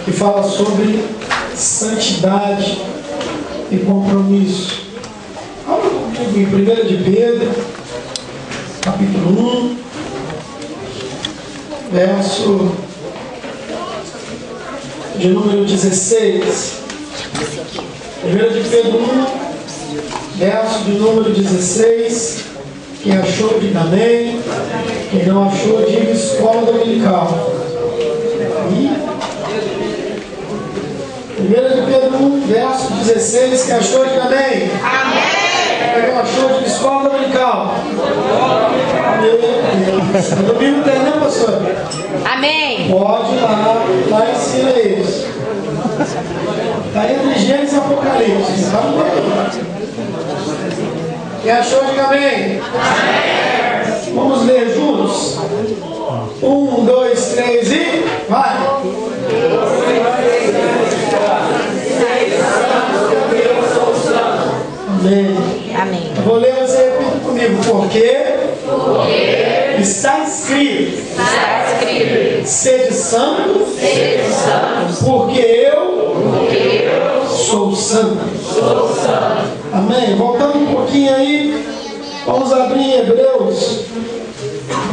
que fala sobre santidade e compromisso. Abra comigo em 1 de Pedro, capítulo 1, verso de número 16. 1 de Pedro 1, verso de número 16. Quem achou, diga amém. Quem não achou, diga escola dominical. 1 de Pedro 1, verso 16. Quem achou, diga amém. Amém. Quem não achou, diga escola dominical. Amém. Domingo tem, né, pastor? Amém. Pode ir lá ensina eles. Está entre Gênesis e Apocalipse. Está no meio. Quem achou, diga amém. Amém. Vamos ler juntos? 1, 2, 3 e vai! Amém. Amém. Eu vou ler, você repita comigo. Porque está escrito. Sede santo. Porque eu sou santo. Amém. Voltando um pouquinho aí, vamos abrir em Hebreus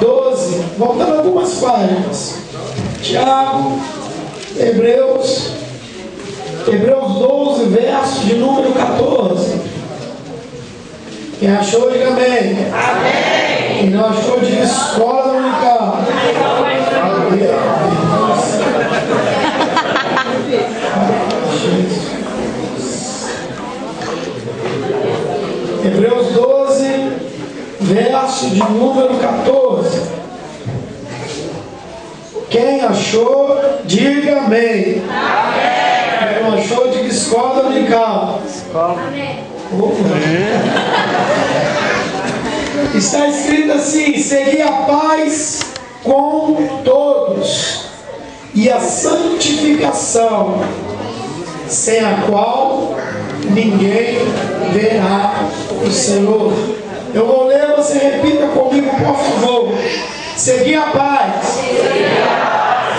12, voltando algumas páginas. Tiago, Hebreus 12, verso de número 14. Quem achou, diga amém. Amém. Quem não achou, diga escola dominical. Hebreus 12, verso de número 14. Quem achou, diga amém. Amém. Quem não achou, diga escola dominical. Amém. Está escrito assim: segui a paz com todos e a santificação, sem a qual ninguém verá o Senhor. Eu vou ler, você repita comigo, por favor. Segui a paz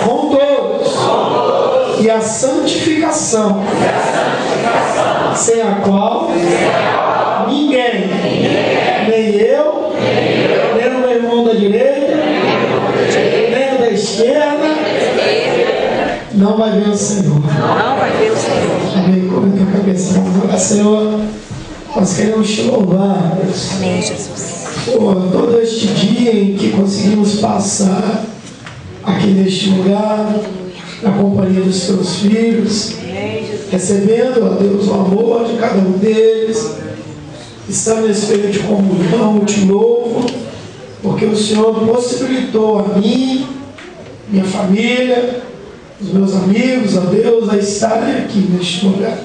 com todos e a santificação, sem a qual ninguém, nem eu, nem o meu irmão da direita, nem o da esquerda, não vai ver o Senhor. Não vai ver o Senhor. Amém. Cubra a cabeça. Vamos orar, Senhor. Nós queremos te louvar, Deus. Amém, Jesus. Por todo este dia em que conseguimos passar aqui neste lugar, na companhia dos teus filhos, recebendo, ó Deus, o amor de cada um deles, estando nesse período de comunhão, eu te louvo, porque o Senhor possibilitou a mim, minha família, os meus amigos, ó Deus, a estarem aqui neste lugar,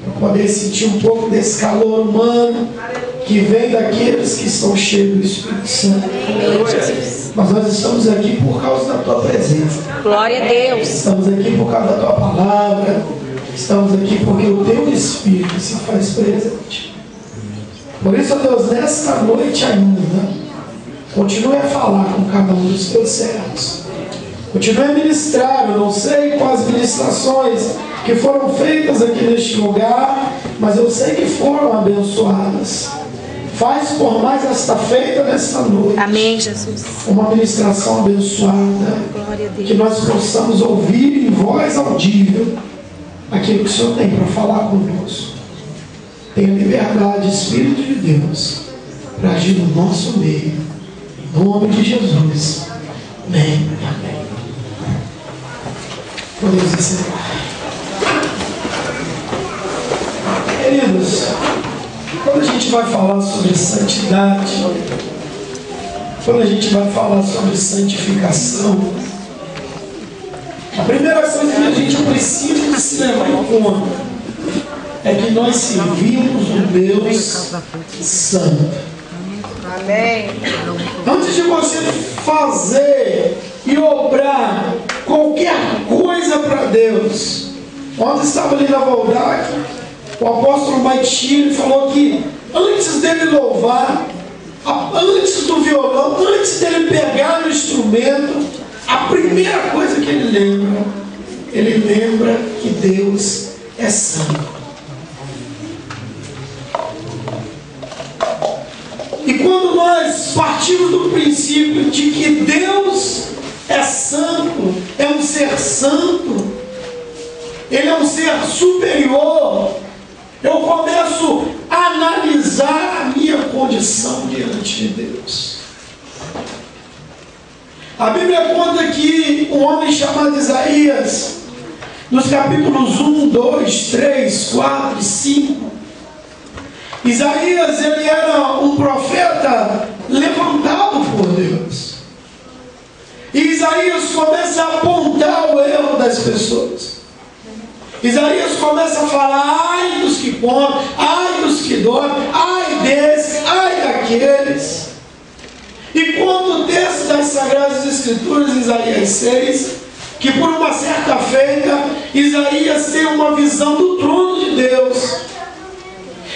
para poder sentir um pouco desse calor humano que vem daqueles que estão cheios do Espírito Santo. Mas nós estamos aqui por causa da tua presença. Glória a Deus. Estamos aqui por causa da tua palavra. Estamos aqui porque o teu Espírito se faz presente. Por isso, ó Deus, nesta noite ainda, continue a falar com cada um dos teus servos. Continue a ministrar. Eu não sei quais ministrações que foram feitas aqui neste lugar, mas eu sei que foram abençoadas. Faz por mais esta feita nesta noite. Amém, Jesus. Uma ministração abençoada. Glória a Deus. Que nós possamos ouvir em voz audível aquilo que o Senhor tem para falar conosco. Tenha liberdade, Espírito de Deus, para agir no nosso meio. Em nome de Jesus. Amém. Amém. Podemos encerrar. Queridos, quando a gente vai falar sobre santidade, quando a gente vai falar sobre santificação, a primeira coisa que a gente precisa se levar em conta é que nós servimos um Deus santo. Amém. Antes de você fazer e obrar qualquer coisa para Deus, ontem estava ali na Valdac, o apóstolo Maitini falou que antes dele louvar, antes do violão, antes dele pegar no instrumento, a primeira coisa que ele lembra ele lembra que Deus é santo. E quando nós partimos do princípio de que Deus é santo, é um ser santo, Ele é um ser superior, eu começo a analisar a minha condição diante de Deus. A Bíblia conta que um homem chamado Isaías, nos capítulos 1, 2, 3, 4 e 5, Isaías, ele era um profeta levantado por Deus. E Isaías começa a apontar o erro das pessoas. Isaías começa a falar: ai dos que comem, ai dos que dormem, ai desses, ai daqueles. E quando o texto das Sagradas Escrituras, Isaías 6, que por uma certa feita, Isaías tem uma visão do trono de Deus.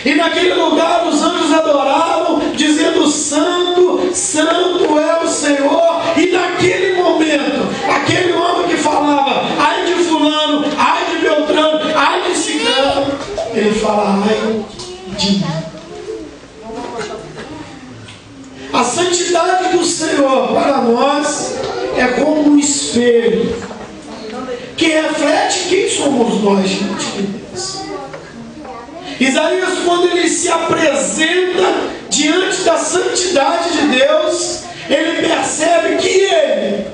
E naquele lugar os anjos adoravam, dizendo: Santo, Santo é o Senhor. E naquele momento, aquele homem que falava: ai de fulano, ai de Beltrano, ai de ciclano, ele fala: ai de mim. A santidade do Senhor para nós é como um espelho que reflete quem somos nós diante de Deus. Isaías, quando ele se apresenta diante da santidade de Deus, ele percebe que ele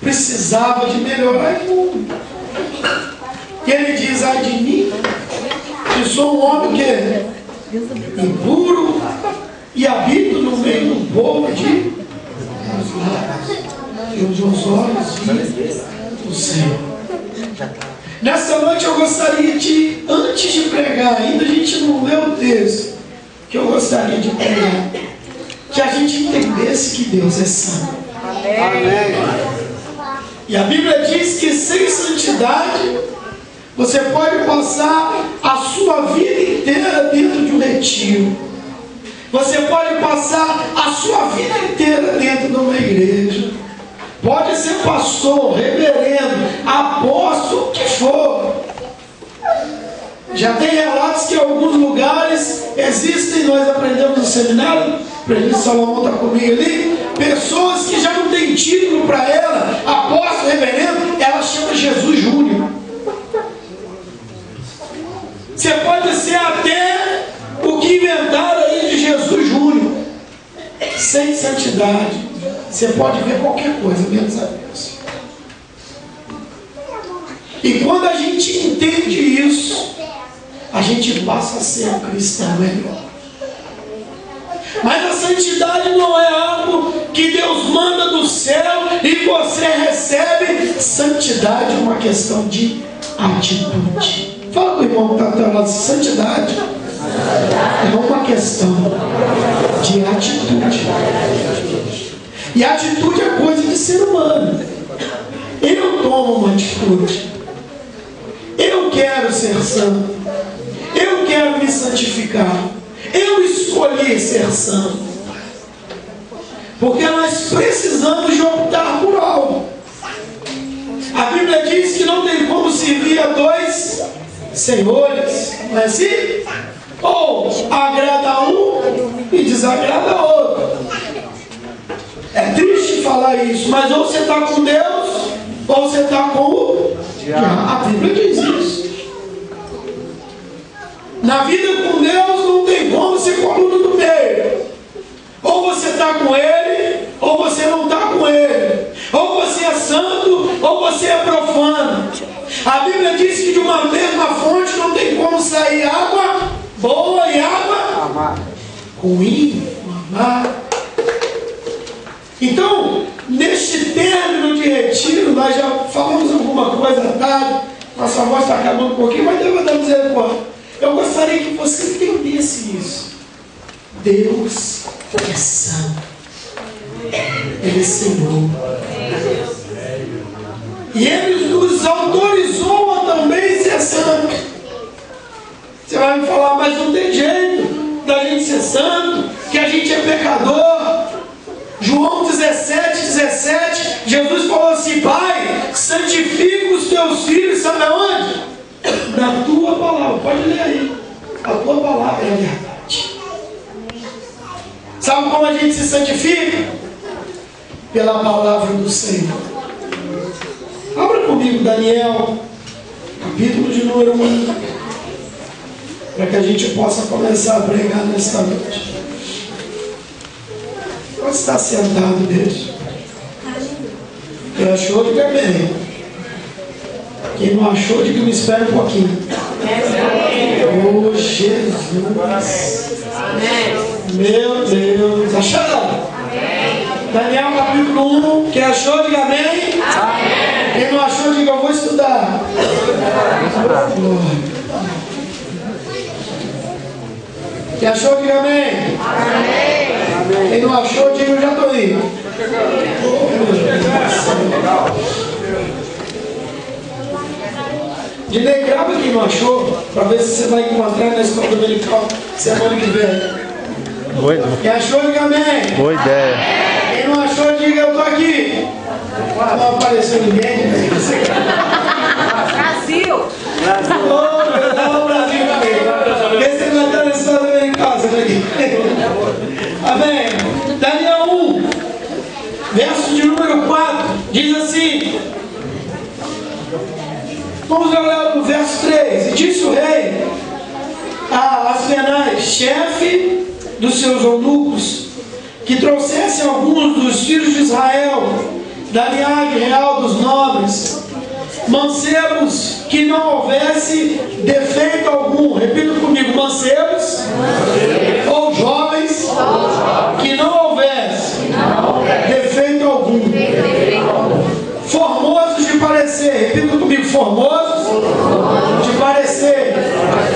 precisava de melhorar em tudo. E ele diz: ai de mim, que sou um homem que é impuro e habito no meio do povo de os olhos do Senhor. Nessa noite eu gostaria de, antes de pregar, ainda a gente não leu o texto, que eu gostaria de pregar, que a gente entendesse que Deus é santo. Amém. E a Bíblia diz que sem santidade você pode passar a sua vida inteira dentro de um retiro. Você pode passar a sua vida inteira dentro de uma igreja. Pode ser pastor, reverendo, apóstolo, o que for. Já tem relatos que em alguns lugares existem, nós aprendemos no seminário, o presidente Salomão está comigo ali, pessoas que já não têm título para ela, apóstolo, reverendo, ela chama Jesus Júnior. Você pode ser até o que inventaram aí de Jesus Júnior. Sem santidade, você pode ver qualquer coisa, menos a Deus. E quando a gente entende isso, a gente passa a ser um cristão melhor. Mas a santidade não é algo que Deus manda do céu e você recebe. Santidade é uma questão de atitude. Fala com o irmão que está ao teu lado: santidade é uma questão de atitude. E atitude é coisa de ser humano. Eu tomo uma atitude. Eu quero ser santo. Eu quero me santificar. Eu escolhi ser santo. Porque nós precisamos de optar por algo. A Bíblia diz que não tem como servir a dois senhores. Não é assim? Ou agrada a um e desagrada a outro. É triste falar isso, mas ou você está com Deus, ou você está com o diabo. A Bíblia diz isso. Na vida com Deus não tem como ser coluna do meio. Ou você está com Ele, ou você não está com Ele. Ou você é santo, ou você é profano. A Bíblia diz que de uma mesma fonte não tem como sair água boa e água ruim, amar. Então, neste término de retiro, nós já falamos alguma coisa à tarde, nossa voz está acabando um pouquinho, mas Deus vai dar misericórdia. Eu gostaria que você entendesse isso. Deus é santo. Ele é Senhor. E Ele nos autorizou a também ser santo. Você vai me falar: mas não tem jeito da gente ser santo, que a gente é pecador. João 17, 17, Jesus falou assim: Pai, santifica os teus filhos pode ler aí. A tua palavra é a verdade. Sabe como a gente se santifica? Pela palavra do Senhor. Abra comigo Daniel, capítulo de número 1, para que a gente possa começar a pregar nesta noite. Pode estar sentado, Deus. Quem achou, diga amém. Quem não achou, diga me espera um pouquinho. Oh, Jesus. Meu Deus. Acharam? Daniel capítulo 1. Quem achou, diga amém. Quem não achou, diga eu vou estudar. Quem achou, diga amém. Quem não achou, diga eu já estou indo. Dinei, grava quem não achou, para ver se você vai encontrar na escola dominical semana que vem. Quem achou, diga amém. Boa ideia. Quem não achou, diga eu estou aqui. Não apareceu ninguém. Brasil. Não, Brasil também. Esse vai estar na escola dominical, você vai aqui. Amém. Daniel 1, verso de número 4, diz assim. Vamos olhar no verso 3. E disse o rei a Aspenaz, chefe dos seus eunucos, que trouxesse alguns dos filhos de Israel, da linhagem real dos nobres, mancebos, que não houvesse defeito algum. Repita comigo: mancebos ou jovens, que não houvesse defeito algum. Formosos de parecer. Repita comigo: formosos de parecer.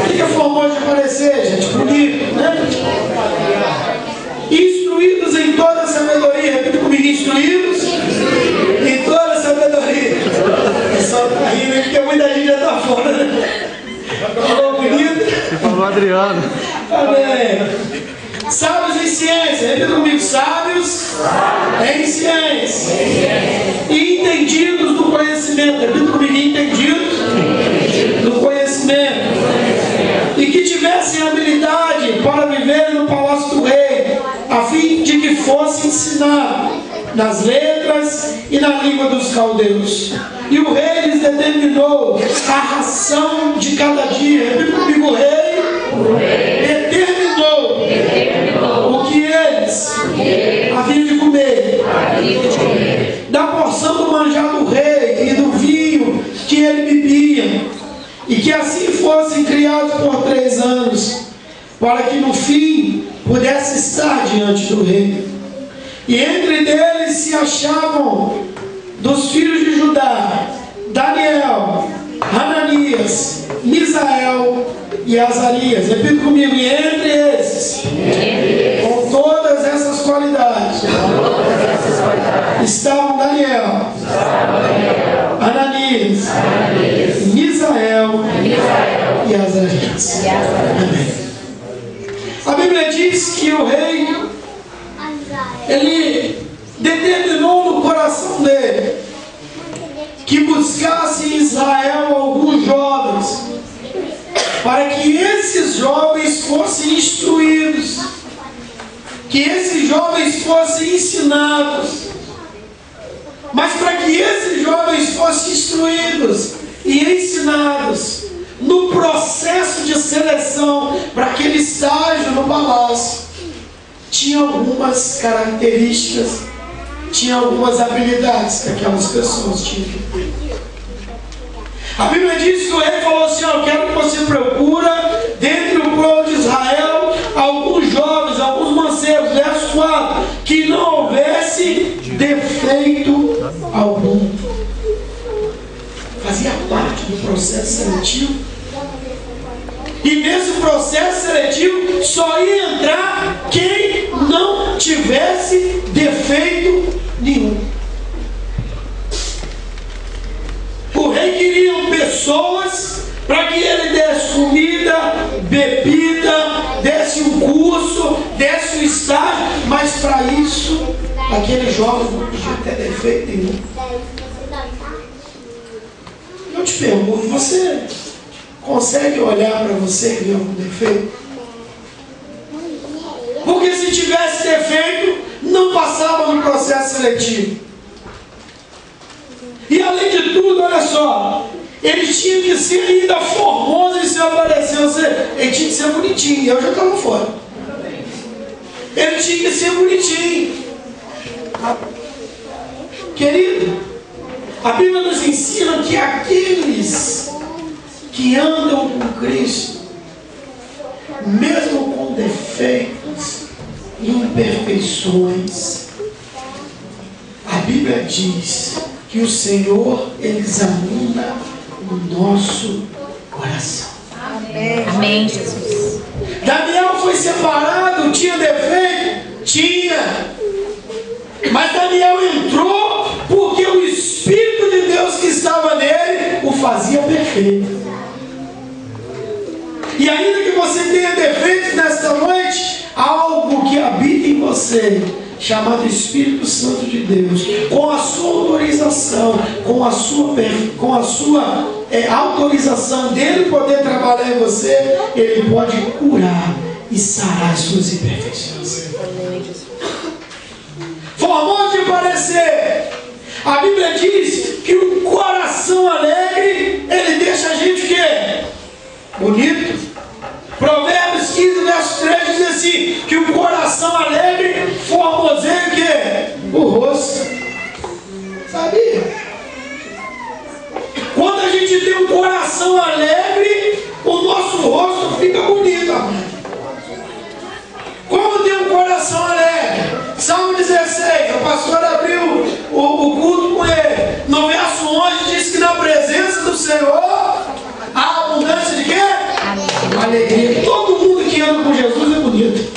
O que é formoso de parecer, gente? Bonito, né? Instruídos em toda a sabedoria. Repita comigo: instruídos em toda a sabedoria. O pessoal está rindo porque muita gente já está fora, né? Falou bonito? Você falou Adriano. Amém. Sábios em ciência. Repita comigo: sábios em ciência. E entendidos do conhecimento. Repita comigo: entendidos do conhecimento. E que tivessem habilidade para viver no palácio do rei, a fim de que fosse ensinado nas letras e na língua dos caldeus. E o rei lhes determinou a ração de cada dia. Repita comigo: o rei determinou o que eles haviam de comer, da porção do manjar do rei e do vinho que ele bebia, e que assim fossem criados por 3 anos, para que no fim pudesse estar diante do rei. E entre deles se achavam dos filhos de Judá Daniel, Hananias, Misael e Azarias. Repita comigo: e entre esses, com todas essas qualidades, estavam Daniel, Hananias, Misael e Azarias. Amém. A Bíblia diz que o rei, ele determinou no coração dele que buscasse em Israel alguns jovens, para que esses jovens fossem instruídos, que esses jovens fossem ensinados. Mas para que esses jovens fossem instruídos e ensinados no processo de seleção para aquele estágio no palácio, tinha algumas características, tinha algumas habilidades que aquelas pessoas tinham que ter. A Bíblia diz que o rei falou assim: eu quero que você procura dentre o povo de Israel alguns jovens, alguns mancebos, verso 4, que não houvesse defeito algum. Fazia parte do processo seletivo. E nesse processo seletivo só ia entrar quem não tivesse defeito nenhum. O rei queria pessoas para que ele desse comida, bebida, desse um curso, desse um estágio, mas para isso aquele jovem não podia ter defeito nenhum. Eu te pergunto, você consegue olhar para você e ver algum defeito? Porque se tivesse defeito, não passava no processo seletivo. E além de tudo, olha só, ele tinha que ser ainda formoso e se aparecesse, ele tinha que ser bonitinho. Eu já estava fora. Ele tinha que ser bonitinho. Querido, a Bíblia nos ensina que aqueles que andam com Cristo, mesmo com defeitos e imperfeições, a Bíblia diz que o Senhor, Ele examina o nosso coração. Amém. Amém, Jesus. Daniel foi separado, tinha defeito? Tinha. Mas Daniel entrou porque o Espírito de Deus que estava nele o fazia perfeito. E ainda que você tenha defeitos nesta noite, há algo que habita em você, chamado Espírito Santo de Deus, com a sua autorização, com a sua autorização dele poder trabalhar em você, ele pode curar e sarar as suas imperfeições. Formoso de parecer, a Bíblia diz que o coração alegre, ele deixa a gente o quê? Bonito. Provérbios 15, verso 3 diz assim, que o coração alegre formoseia o quê? O rosto. Sabia? Quando a gente tem um coração alegre, o nosso rosto fica bonito, amado. Como tem um coração alegre? Salmo 16, o pastor abriu o culto com ele. No verso 11 diz que na presença do Senhor há abundância de quê? Alegria. Todo mundo que anda com Jesus é bonito.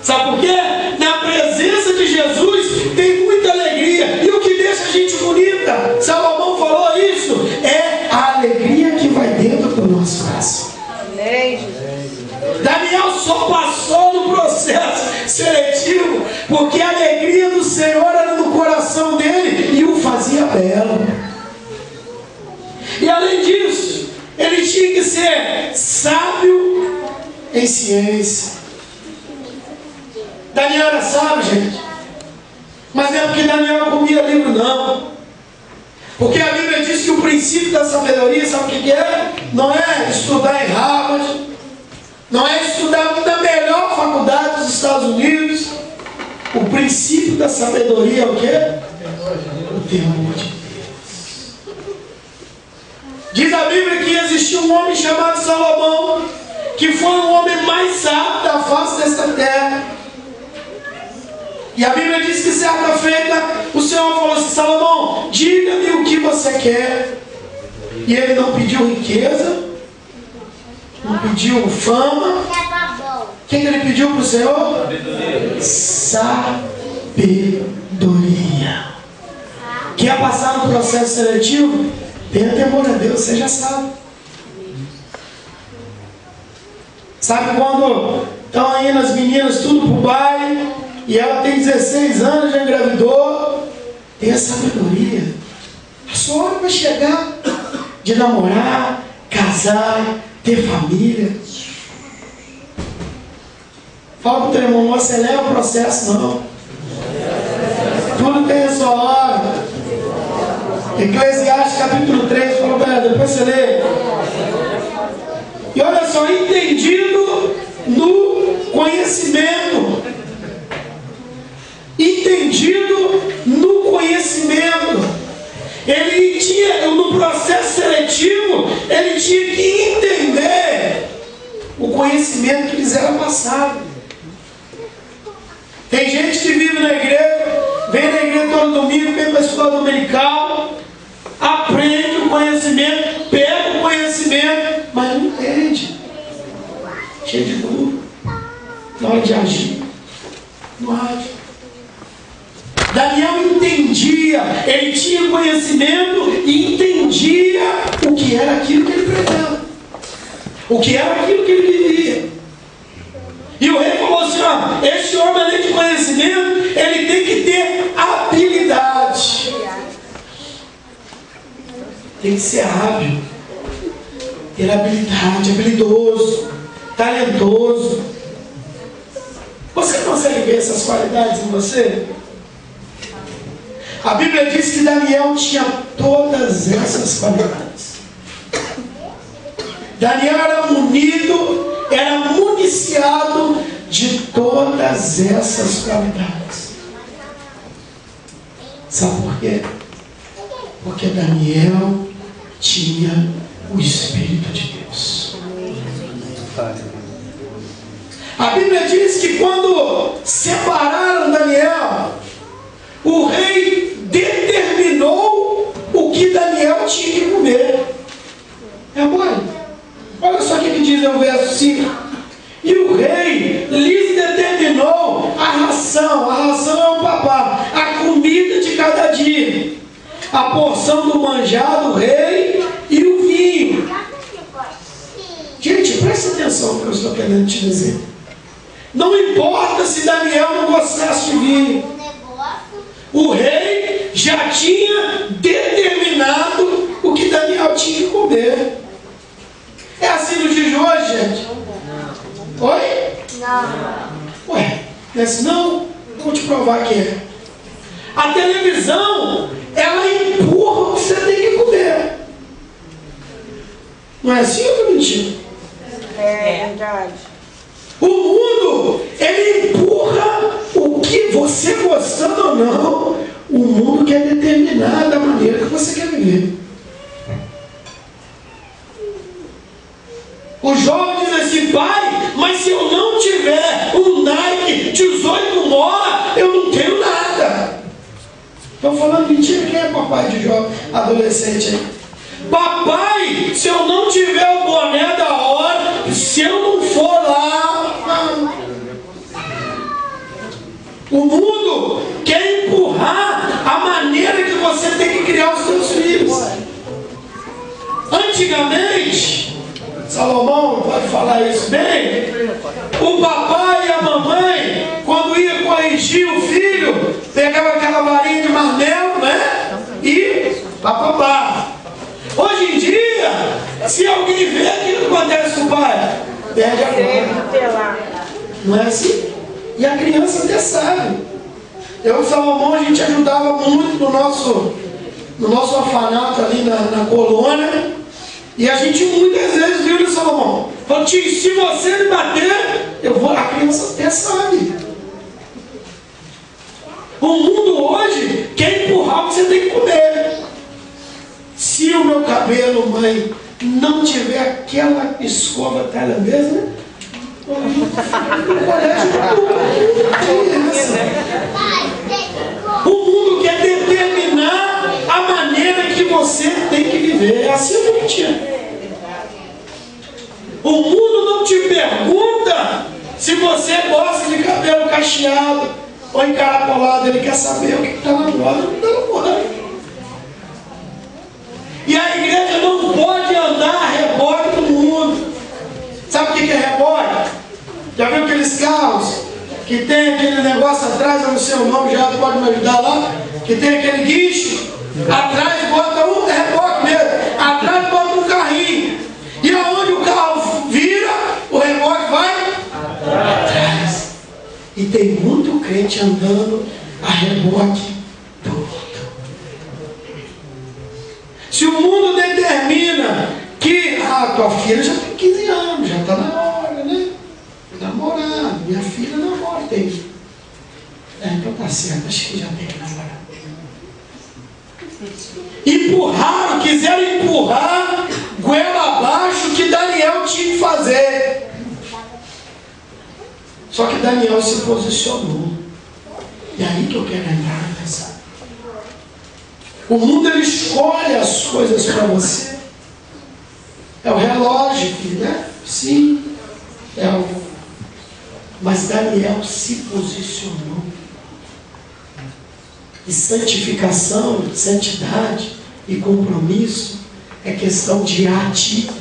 Sabe por quê? Na presença de Jesus tem muita alegria. E o que deixa a gente bonita, Salomão falou isso, é a alegria que vai dentro do nosso coração. Daniel só passou no processo seletivo porque a alegria do Senhor era no coração dele e o fazia belo. E além disso, ele tinha que ser sábio em ciência. Daniel era sábio, gente. Mas não é porque Daniel comia livro, não. Porque a Bíblia diz que o princípio da sabedoria, sabe o que é? Não é estudar em Harvard, não é estudar na melhor faculdade dos Estados Unidos. O princípio da sabedoria é o quê? O temor de Deus. Diz a Bíblia que existiu um homem chamado Salomão, que foi o homem mais sábio da face desta terra. E a Bíblia diz que certa feita o Senhor falou assim: Salomão, diga-me o que você quer. E ele não pediu riqueza, não pediu fama. O que ele pediu para o Senhor? Sabedoria. Quer passar no processo seletivo? Tenha temor a Deus, seja sábio. Sabe quando estão indo as meninas tudo para o baile e ela tem 16 anos, já engravidou? Tenha sabedoria. A sua hora vai chegar de namorar, casar, ter família. Fala para o teu irmão, não acelera o processo, não. Tudo tem a sua hora. Eclesiastes capítulo 3, fala para ela, depois você lê. E olha só, entendido no conhecimento. Entendido no conhecimento. Ele tinha, no processo seletivo, ele tinha que entender o conhecimento que lhes era passado. Tem gente que vive na igreja, vem na igreja todo domingo, vem para a escola dominical, aprende o conhecimento, pega o conhecimento, mas não entende. Cheio de dúvida. Na hora de agir, não age. Daniel entendia, ele tinha conhecimento e entendia o que era aquilo que ele pregava, o que era aquilo que ele vivia. E o rei falou assim: ó, este homem, além de conhecimento, ele tem que ter habilidade, tem que ser hábil. Ele é habilidoso, talentoso. Você consegue ver essas qualidades em você? A Bíblia diz que Daniel tinha todas essas qualidades. Daniel era municiado de todas essas qualidades. Sabe por quê? Porque Daniel tinha o Espírito de Deus. A Bíblia diz que quando separaram Daniel, o rei determinou o que Daniel tinha que comer. Olha só o que diz no verso 5. E o rei lhes determinou a ração é um papá, a comida de cada dia, a porção do manjar do rei e o vinho. Gente, presta atenção no que eu estou querendo te dizer. Não importa se Daniel não gostasse de vinho, o rei já tinha determinado o que Daniel tinha que comer. É assim no dia de hoje, gente? Oi? Não. Ué, não é assim não? Vou te provar que é. A televisão, ela empurra o que você tem que comer. Não é assim ou estou mentindo? É verdade. O mundo, ele empurra o que você gostando ou não, o mundo quer determinar da maneira que você quer viver. O jovem diz assim: pai, mas se eu não tiver um Nike 18 mola, eu não tenho nada. Estou falando mentira? Quem é papai de jovem, adolescente aí? Papai, se eu não tiver o boné da hora, se eu não for lá, o mundo quer empurrar a maneira que você tem que criar os seus filhos. Antigamente, Salomão pode falar isso bem, o papai e a mamãe, quando ia corrigir o filho, pegava aquela varinha de marmelo, né? E papapá. Hoje em dia, se alguém vê aquilo que acontece com o pai, perde a mão. Não é assim? E a criança até sabe. Eu e o Salomão, a gente ajudava muito no nosso orfanato ali na colônia. E a gente muitas vezes viu o Salomão. Falou: tio, se você me bater, eu vou. A criança até sabe. O mundo hoje quer empurrar o que você tem que comer. Se o meu cabelo, mãe, não tiver aquela escova tailandesa, né? O mundo quer determinar a maneira que você tem que viver. É assim que a gente é. O mundo não te pergunta se você gosta de cabelo cacheado ou encaracolado. Ele quer saber o que está na moda ou não está na moda. E a igreja não pode andar a reboque do mundo. Sabe o que é reboque? Já viu aqueles carros que tem aquele negócio atrás, eu não sei o nome, já pode me ajudar lá, que tem aquele guincho, atrás bota um reboque mesmo, atrás bota um carrinho, e aonde o carro vira, o reboque vai atrás. E tem muito crente andando a reboque do mundo. Se o mundo determina que tua filha já tem 15 anos, já está na hora, né? Namorar, minha filha namora, tem. Então tá certo, acho que já tem que namorar. Empurraram, quiseram empurrar goela abaixo o que Daniel tinha que fazer. Só que Daniel se posicionou. E aí que eu quero entrar na mensagem. O mundo, ele escolhe as coisas para você. É o relógio, né? Sim. Mas Daniel se posicionou. E santificação, santidade e compromisso é questão de atitude.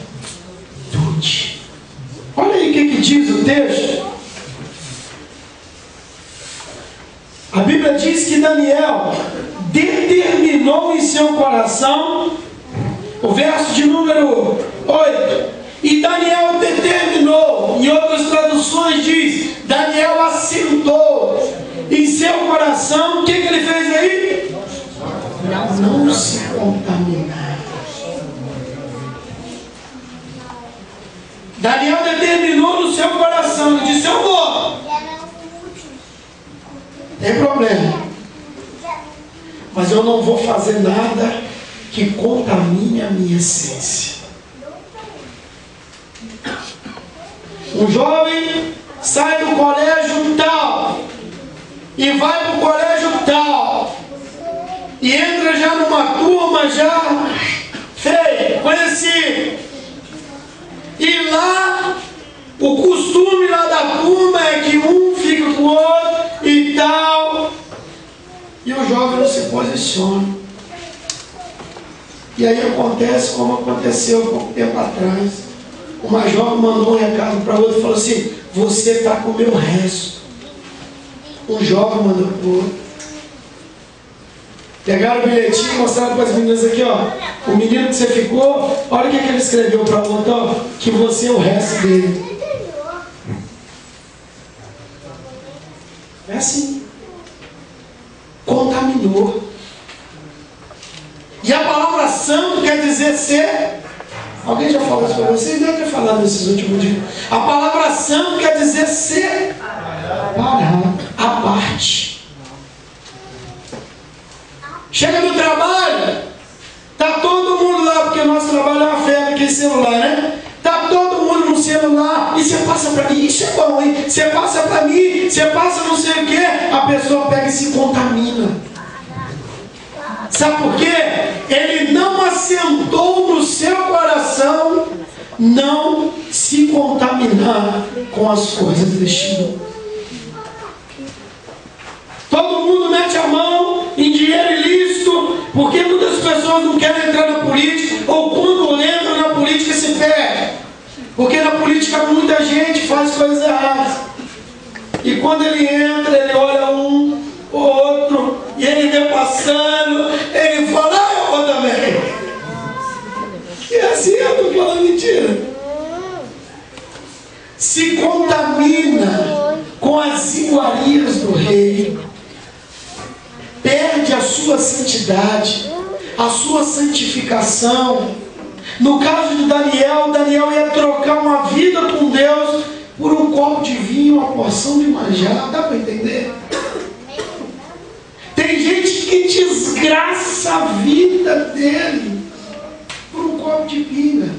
Olha aí o que diz o texto. A Bíblia diz que Daniel determinou em seu coração O verso de número 8. E Daniel determinou, em outras traduções diz, Daniel assentou em seu coração, o que ele fez aí? Não se contaminar. Daniel determinou no seu coração, ele disse, eu vou. Tem problema. Mas eu não vou fazer nada que contamine a minha essência. Um jovem sai do colégio tal e vai para o colégio tal e entra já numa turma já feia, conhecido. E lá o costume lá da turma é que um fica com o outro e tal. E o jovem não se posiciona. E aí acontece como aconteceu há pouco tempo atrás. Uma jovem mandou um recado para outra e falou assim, você está com o meu resto. Um jovem mandou para o outro. Pegaram o bilhetinho e mostraram para as meninas aqui, ó. O menino que você ficou, olha o que ele escreveu para o outro, ó, que você é o resto dele. É assim. Contaminou. E a palavra santo quer dizer ser. Alguém já falou isso para vocês? Deve ter falado nesses últimos dias. A palavra santo quer dizer separado, à parte. Chega no trabalho, tá todo mundo lá, porque o nosso trabalho é uma febre aqui, celular, né? Tá todo mundo no celular, e você passa para mim, isso é bom, hein? Você passa para mim, você passa não sei o quê, a pessoa pega e se contamina. Sabe por quê? Ele não assentou no seu coração não se contaminar com as coisas deste mundo. Todo mundo mete a mão em dinheiro ilícito, porque muitas pessoas não querem entrar na política, ou quando entram na política se perde. Porque na política muita gente faz coisas erradas. E quando ele entra, ele olha um, o outro, e ele vê passando, ele fala, ah, eu vou também. E assim eu estou falando mentira. Se contamina com as iguarias do rei, perde a sua santidade, a sua santificação. No caso de Daniel, Daniel ia trocar uma vida com Deus por um copo de vinho, uma porção de manjar. Dá para entender? Tem gente que desgraça a vida dele por um copo de pinga.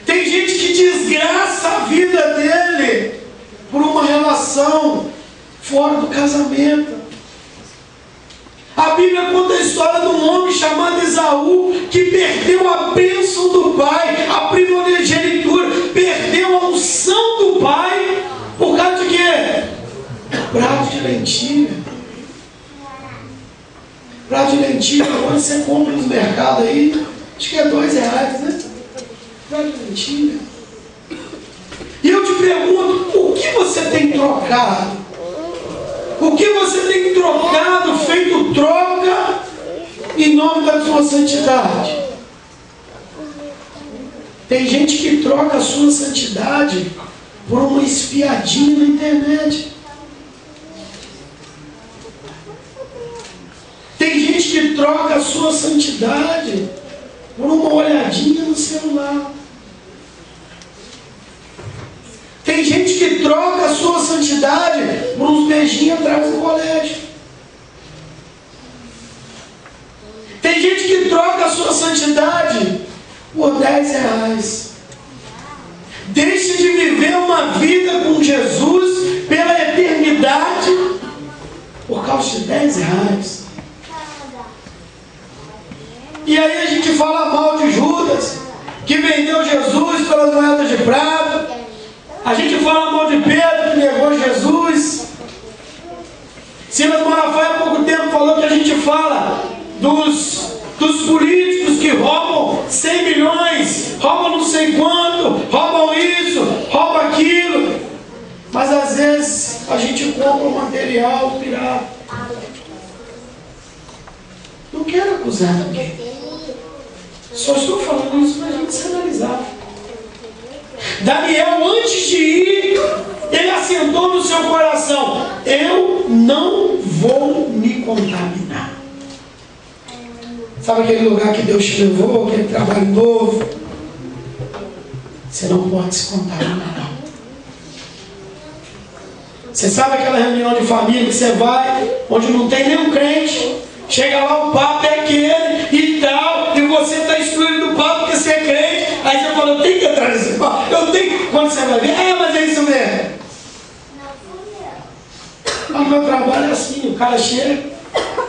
Tem gente que desgraça a vida dele por uma relação fora do casamento. A Bíblia conta a história de um homem chamado Esaú, que perdeu a bênção do pai, a primogenitura, perdeu a unção do pai, por causa de quê? Prato de lentilha. Prato de lentilha, quando você compra nos mercados aí, acho que é R$2, né? Prato de lentilha. E eu te pergunto, o que você tem trocado? O que você tem trocado, feito troca, em nome da sua santidade? Tem gente que troca a sua santidade por uma espiadinha na internet. Tem gente que troca a sua santidade por uma olhadinha no celular. Tem gente que troca a sua santidade por uns beijinhos atrás do colégio. Tem gente que troca a sua santidade por R$10. Deixe de viver uma vida com Jesus pela eternidade por causa de R$10. E aí a gente fala mal de Judas, que vendeu Jesus pelas moedas de prata. A gente fala mal de Pedro, que negou Jesus. Silas Malafaia há pouco tempo falou que a gente fala dos políticos que roubam 100 milhões, roubam não sei quanto, roubam isso, roubam aquilo. Mas às vezes a gente compra o material pirata. Não quero acusar ninguém. Só estou falando isso para a gente se analisar. Daniel, antes de ir, ele assentou no seu coração: eu não vou me contaminar. Sabe aquele lugar que Deus te levou, aquele trabalho novo? Você não pode se contaminar, não. Você sabe aquela reunião de família que você vai, onde não tem nenhum crente, chega lá, o papo é aquele e tal, e você está excluído do papo porque você é crente, aí você fala: eu tenho que entrar nesse papo, eu tenho que... Quando você vai ver, mas é isso mesmo. Mas o meu trabalho é assim, o cara chega,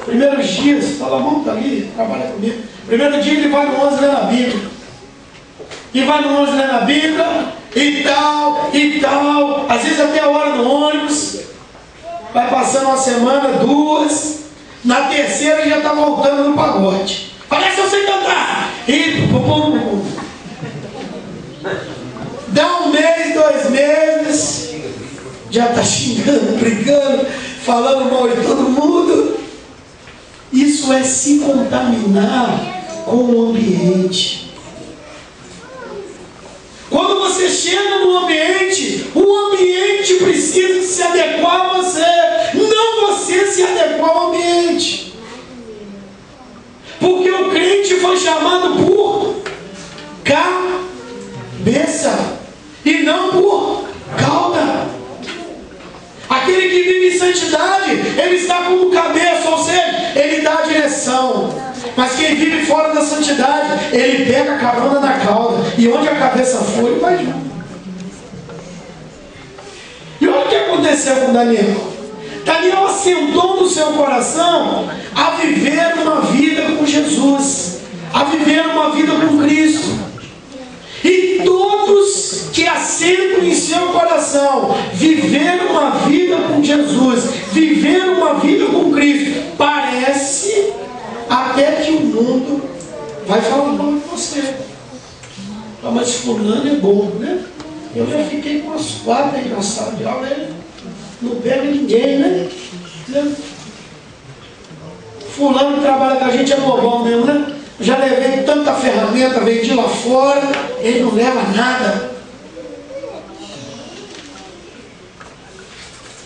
primeiros dias, Salomão está ali, trabalha comigo, primeiro dia ele vai no 11 ler a Bíblia, e vai no 11 ler a Bíblia, e tal, às vezes até a hora no ônibus, vai passando uma semana, duas, na terceira já está voltando no pagode. Parece que eu sei cantar. E dá um mês, 2 meses, já está xingando, brigando, falando mal de todo mundo. Isso é se contaminar com o ambiente. Quando você chega no ambiente, o ambiente precisa se adequar a você, não você se adequar ao ambiente. Porque o crente foi chamado por cabeça e não por cauda. Aquele que vive em santidade, ele está como cabeça, ou seja, ele dá a direção. Mas quem vive fora da santidade, ele pega a carona na cauda, e onde a cabeça for, ele vai junto. E olha o que aconteceu com Daniel. Daniel assentou no seu coração a viver uma vida com Jesus, a viver uma vida com Cristo. E todos que assentam em seu coração viver uma vida com Jesus, viver uma vida com Cristo, parece até que o mundo vai falar mal de você. Ah, mas fulano é bom, né? Eu já fiquei com as 4 aí na sala de aula, ele não pega ninguém, né? Fulano que trabalha com a gente é bobão mesmo, né? Já levei tanta ferramenta, vendi lá fora, ele não leva nada.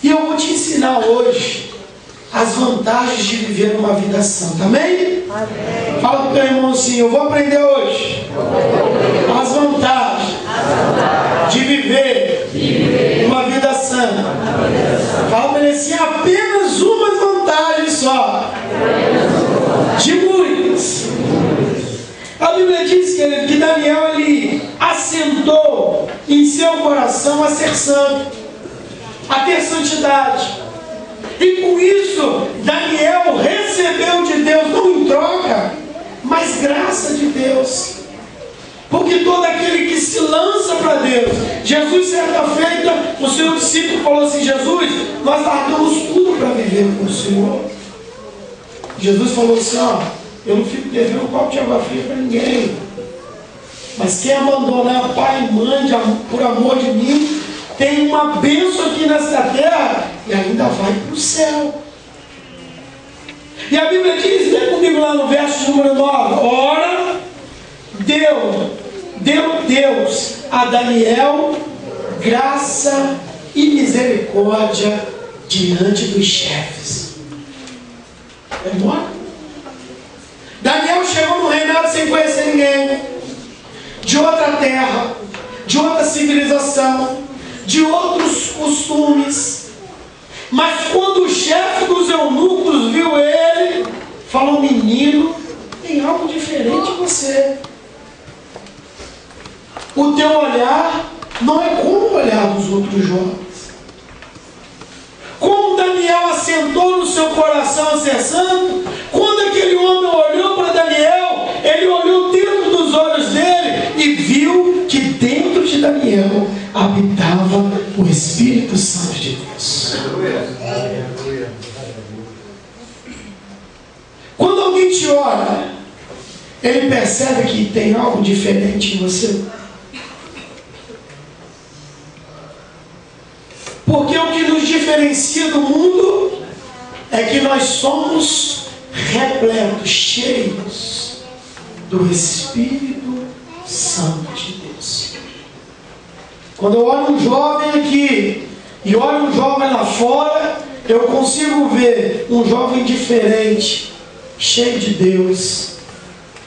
E eu vou te ensinar hoje as vantagens de viver uma vida santa. Amém? Amém. Fala para o teu irmão assim: eu vou aprender hoje as vantagens de viver uma vida santa. Fala para ele assim: apenas umas vantagens só de muitas. A Bíblia diz que Daniel, ele assentou em seu coração a ser santo, a ter santidade. E com isso, Daniel recebeu de Deus, não em troca, mas graça de Deus. Porque todo aquele que se lança para Deus, Jesus, certa feita, o seu discípulo falou assim: Jesus, nós largamos tudo para viver com o Senhor. Jesus falou assim: ó, eu não fico devendo um copo de água fria para ninguém. Mas quem abandonar pai e mãe por amor de mim, tem uma bênção aqui nesta terra e ainda vai para o céu. E a Bíblia diz, lê comigo lá no verso número 9: ora, deu Deus a Daniel graça e misericórdia diante dos chefes. Vai embora? Daniel chegou no reinado sem conhecer ninguém, de outra terra, de outra civilização, de outros costumes. Mas quando o chefe dos eunucos viu ele, falou: menino, tem algo diferente em você. O teu olhar não é como o olhar dos outros jovens. Como Daniel assentou no seu coração a ser santo, quando aquele homem olhou para Daniel, ele olhou dentro dos olhos dele e viu que dentro de Daniel habitava o Espírito Santo de Deus. Quando alguém te olha, ele percebe que tem algo diferente em você. Porque o que nos diferencia do mundo é que nós somos repletos, cheios do Espírito Santo de Deus. Quando eu olho um jovem aqui e olho um jovem lá fora, eu consigo ver um jovem diferente, cheio de Deus,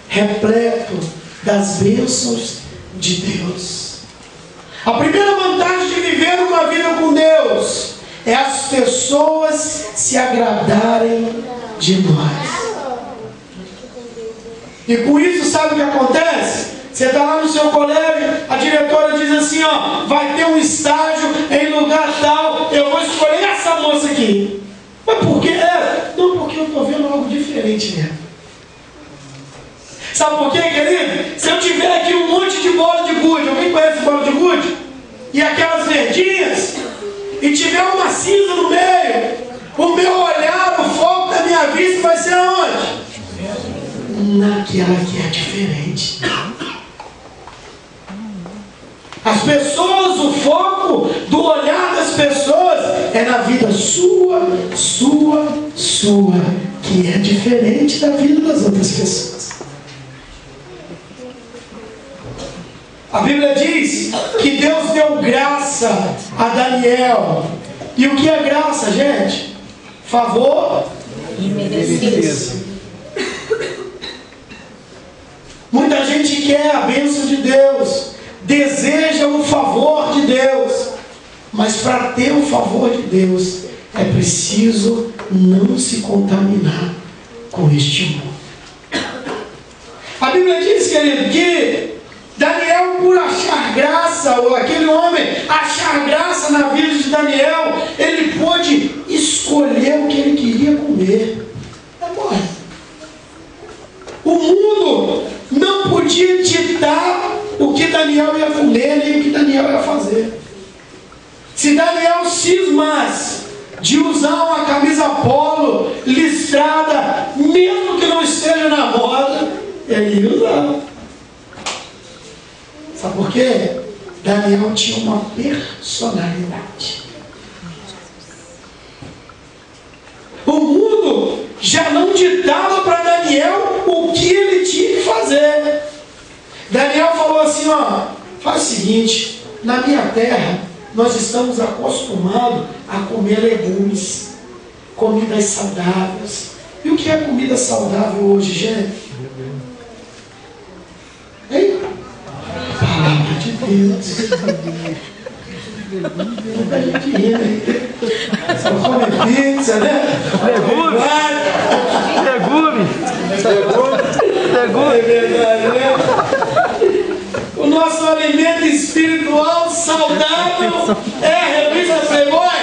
repleto das bênçãos de Deus. A primeira vantagem de viver uma vida com Deus é as pessoas se agradarem de nós. E com isso, sabe o que acontece? Você está lá no seu colégio, a diretora diz assim, ó, vai ter um estágio em lugar tal, eu vou escolher essa moça aqui. Mas por quê? Não, porque eu estou vendo algo diferente nela. Sabe por quê, querido? Se eu tiver aqui um monte de bola de gude, alguém conhece bola de gude? E aquelas verdinhas, e tiver uma cinza no meio, o meu olhar, o foco da minha vista vai ser aonde? Naquela que é diferente. As pessoas, o foco do olhar das pessoas é na vida sua, que é diferente da vida das outras pessoas. A Bíblia diz que Deus deu graça a Daniel. E o que é graça, gente? Favor imerecido. Muita gente quer a bênção de Deus, deseja o favor de Deus, mas para ter o favor de Deus é preciso não se contaminar com este mundo. A Bíblia diz, querido, que Daniel, por achar graça, ou aquele homem achar graça na vida de Daniel, ele pôde escolher o que ele queria comer. Agora, o mundo não podia ditar o que Daniel ia comer, nem o que Daniel ia fazer. Se Daniel cismasse de usar uma camisa polo listrada, mesmo que não esteja na moda, ele ia usar. Sabe por quê? Daniel tinha uma personalidade. O mundo já não ditava para Daniel o que ele tinha que fazer. Daniel falou assim, ó, faz o seguinte, na minha terra nós estamos acostumados a comer legumes, comidas saudáveis. E o que é comida saudável hoje, gente? Hein? Palavra de Deus. Muita gente rindo aí. Só come pizza, né? Legume. É verdade, né? O nosso alimento espiritual saudável é a revista Playboy.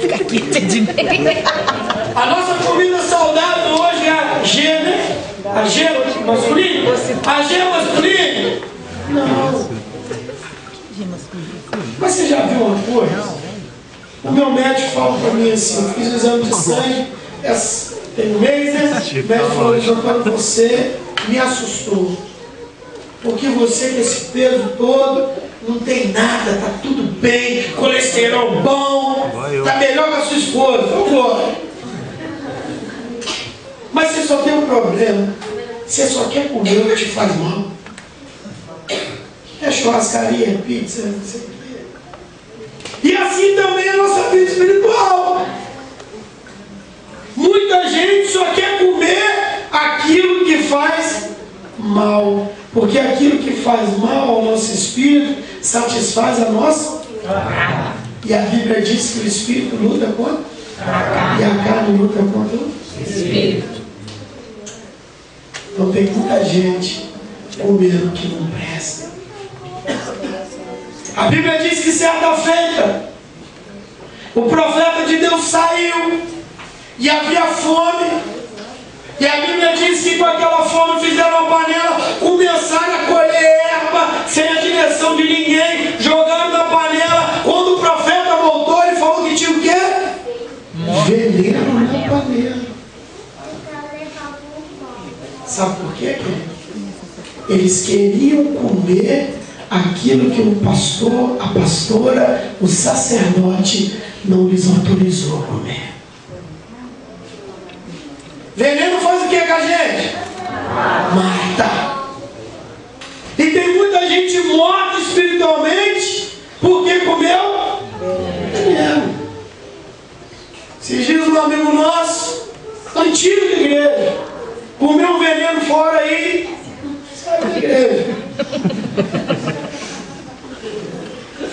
Fica quieta de meio. A nossa comida saudável hoje é a G, né? A G masculina? A G masculina? Não. Mas você já viu uma coisa? O meu médico fala para mim assim, eu fiz o exame de sangue, tem um mês, né? O médico falou, doutor, você me assustou. Porque você com esse peso todo, não tem nada, tá tudo bem, colesterol bom, tá melhor que a sua esposa, por favor. Mas você só tem um problema, você só quer comer o que te faz mal. É churrascaria, pizza, não sei o quê. E assim também é a nossa vida espiritual. Muita gente só quer comer aquilo que faz mal. Porque aquilo que faz mal ao nosso espírito satisfaz a nossa carne. E a Bíblia diz que o espírito luta contra e a carne luta contra o espírito. Então tem muita gente comendo o que não presta. A Bíblia diz que certa feita o profeta de Deus saiu e havia fome. E a Bíblia diz que com aquela fome fizeram uma panela, começaram a colher erva sem a direção de ninguém, jogaram na panela. Quando o profeta voltou, ele falou que tinha o quê? Veneno na panela. Sabe por quê, querido? Eles queriam comer aquilo que o pastor, a pastora, o sacerdote não lhes autorizou a comer. Veneno faz o que com a gente? Mata. E tem muita gente morta espiritualmente porque comeu veneno. Esses dias um amigo nosso, antigo de igreja, comeu um veneno fora aí, saiu da igreja.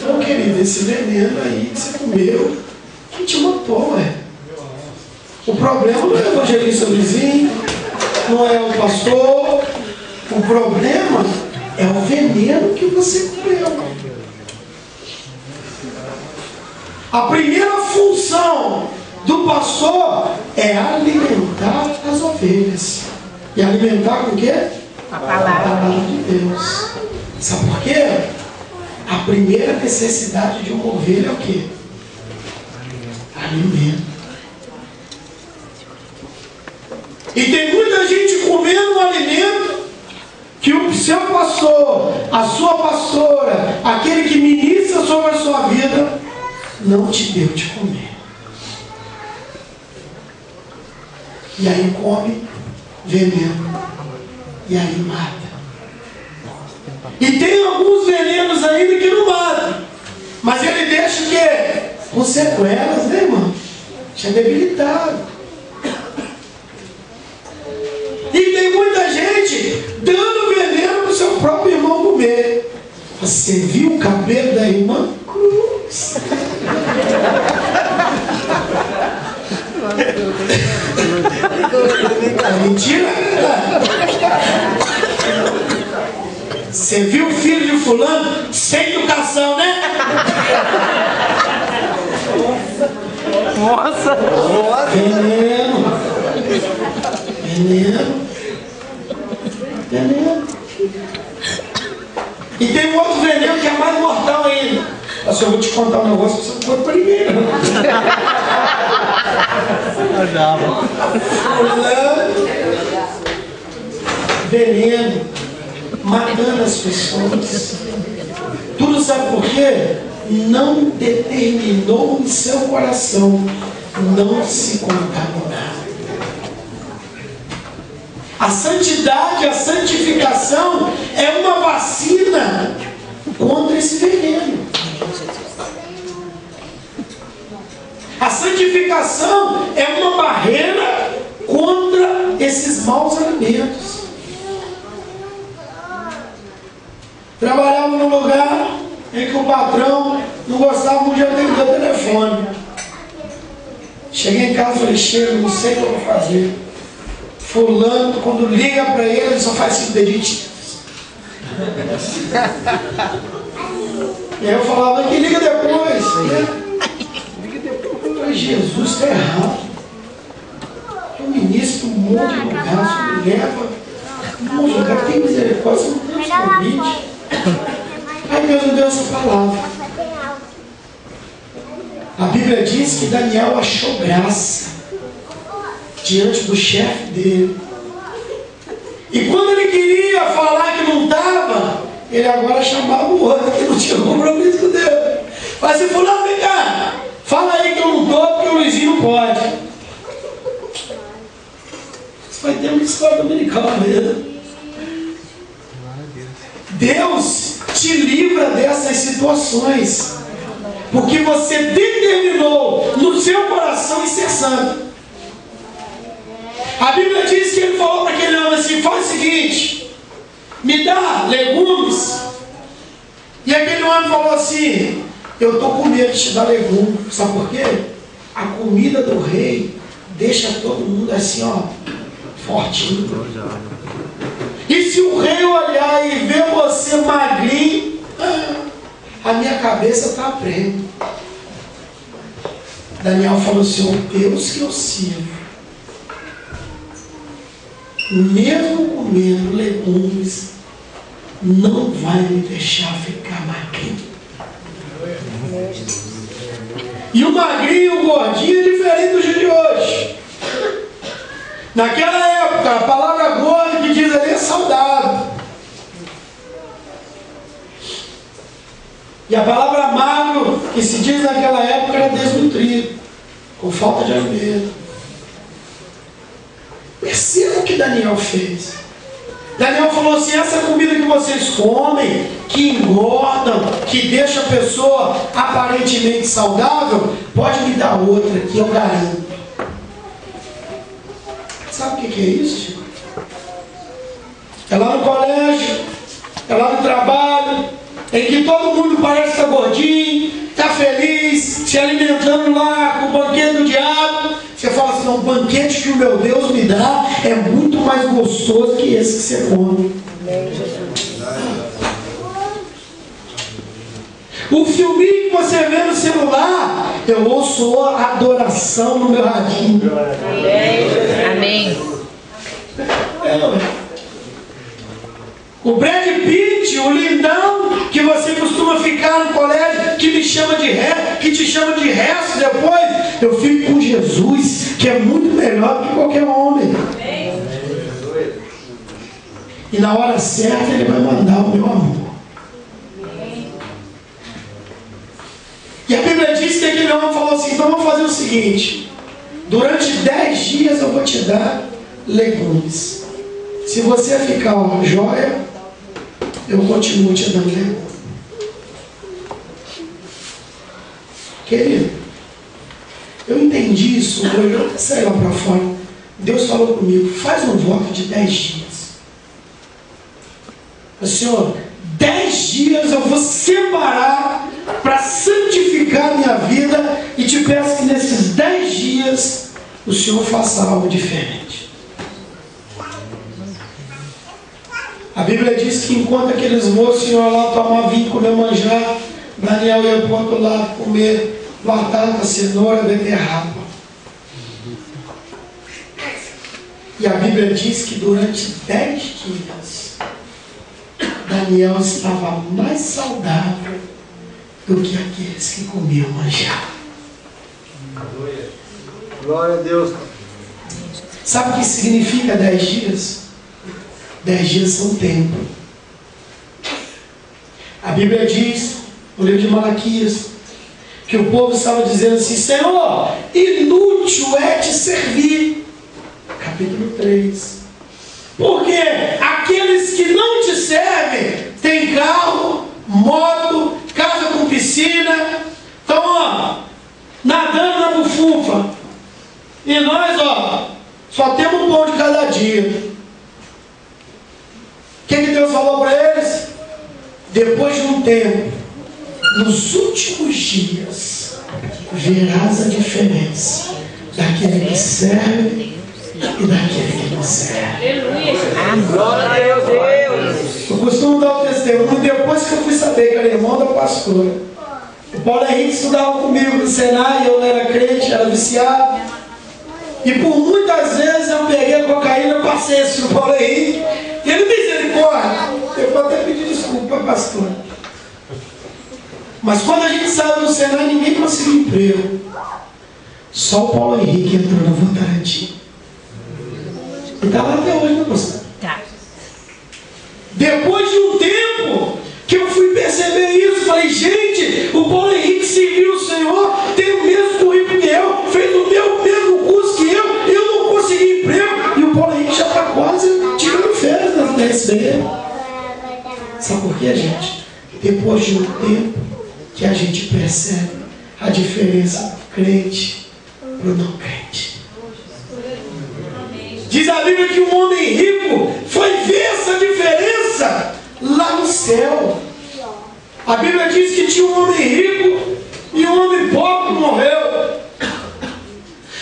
Falou, querido, esse veneno aí que você comeu, que te matou, ué. O problema não é o evangelista vizinho, não é o pastor, o problema é o veneno que você comeu. A primeira função do pastor é alimentar as ovelhas. E alimentar com o quê? A palavra de Deus. Sabe por quê? A primeira necessidade de uma ovelha é o quê? Alimento. E tem muita gente comendo um alimento que o seu pastor, a sua pastora, aquele que ministra sobre a sua vida, não te deu de comer. E aí come veneno. E aí mata. E tem alguns venenos ainda que não matam. Mas ele deixa o quê? Com sequelas, né, irmão? Já é debilitado. E tem muita gente dando veneno para o seu próprio irmão comer. Você viu o cabelo da irmã Cruz? Mentira? Você viu o filho de fulano? Sem educação, né? Nossa! Veneno. Veneno. Veneno. E tem um outro veneno que é mais mortal ainda. Mas eu vou te contar um negócio que você não conta primeiro. Veneno. Matando as pessoas. Tudo sabe por quê? Não determinou em seu coração não se contaminar. A santidade, a santificação é uma vacina contra esse veneno. A santificação é uma barreira contra esses maus alimentos. Trabalhava num lugar em que o patrão não gostava muito de atender o telefone. Cheguei em casa e falei, chega, não sei o que eu vou fazer. Fulano, quando liga para ele só faz 5 dedinhos. E aí eu falava, que liga depois. Eu falei, Jesus, está errado. Eu ministro um monte de lugar, me leva. Um monte de lugar, tem misericórdia, não tem convite. Aí Deus me deu essa palavra. A Bíblia diz que Daniel achou graça diante do chefe dele. E quando ele queria falar que não estava, ele agora chamava o outro que não tinha compromisso com Deus. Mas se fulano, vem cá, fala aí que eu não estou, porque o Luizinho não pode. Você vai ter uma escola dominical mesmo. Deus te livra dessas situações, porque você determinou no seu coração em ser santo. A Bíblia diz que ele falou para aquele homem assim, faz o seguinte, me dá legumes. E aquele homem falou assim, eu estou com medo de te dar legumes. Sabe por quê? A comida do rei deixa todo mundo assim, ó, fortinho. E se o rei olhar e ver você magrinho, a minha cabeça está a prêmio. Daniel falou assim, o Deus que eu sirvo, mesmo comendo legumes, não vai me deixar ficar magrinho. E o magrinho e o gordinho é diferente do dia de hoje. Naquela época, a palavra gordo que diz ali é saudável. E a palavra magro que se diz naquela época era desnutrido, com falta de alimento. Daniel fez? Daniel falou assim: essa comida que vocês comem, que engordam, que deixa a pessoa aparentemente saudável, pode me dar outra que eu garanto. Sabe o que é isso, tio? É lá no colégio, é lá no trabalho, em que todo mundo parece estar gordinho, está feliz, se alimentando lá com o banquete do diabo. Você fala assim: não, o banquete que o meu Deus me dá é muito mais gostoso que esse que você come. O filminho que você vê no celular, eu ouço a adoração no meu radinho. Amém. O Brad Pitt, o lindão que você costuma ficar no colégio, que me chama de que te chama de resto depois, eu fico com Jesus, que é muito melhor do que qualquer homem. E na hora certa ele vai mandar o meu amor. E a Bíblia diz que aquele homem falou assim: então vamos fazer o seguinte, durante 10 dias eu vou te dar legumes. Se você ficar uma joia, eu continuo te dando legumes. Querido, eu entendi isso hoje, eu até saí lá para fora. Deus falou comigo: faz um voto de 10 dias. Senhor, 10 dias eu vou separar para santificar minha vida, e te peço que nesses 10 dias o Senhor faça algo diferente. A Bíblia diz que enquanto aqueles moços iam lá tomar vinho, comer manjar, Daniel ia para o outro lado comer batata, cenoura, beterraba. E a Bíblia diz que durante 10 dias Daniel estava mais saudável do que aqueles que comiam manjar. Glória a Deus. Sabe o que significa 10 dias? 10 dias são tempo. A Bíblia diz, no livro de Malaquias, que o povo estava dizendo assim: Senhor, inútil é te servir. Capítulo 3. Porque aqueles que não te servem têm carro, moto, casa com piscina, estão nadando na bufunfa. E nós, só temos um pão de cada dia. O que Deus falou para eles? Depois de um tempo, nos últimos dias, verás a diferença daquele que serve e daquele que não serve. Glória a Deus. Eu costumo dar o testemunho depois que eu fui saber que era irmão da pastora. O Paulo Henrique estudava comigo no Senai, eu não era crente, era viciado. E por muitas vezes eu peguei a cocaína e passei isso no Paulo Henrique. E ele, misericórdia, eu vou até pedir desculpa, pastor. Mas quando a gente saiu do Senai, ninguém conseguiu emprego. Só o Paulo Henrique entrou no Votorantim. E está lá até hoje, né, pastor? Tá. Depois de um tempo que eu fui perceber isso, falei: gente, o Paulo Henrique serviu o Senhor, tem o mesmo currículo que eu, fez o mesmo curso que eu não consegui emprego, e o Paulo Henrique já está quase tirando férias da SBE. Sabe por quê, gente? Depois de um tempo que a gente percebe a diferença do crente para o não crente. Diz a Bíblia que um homem rico foi ver essa diferença lá no céu. A Bíblia diz que tinha um homem rico e um homem pobre morreu.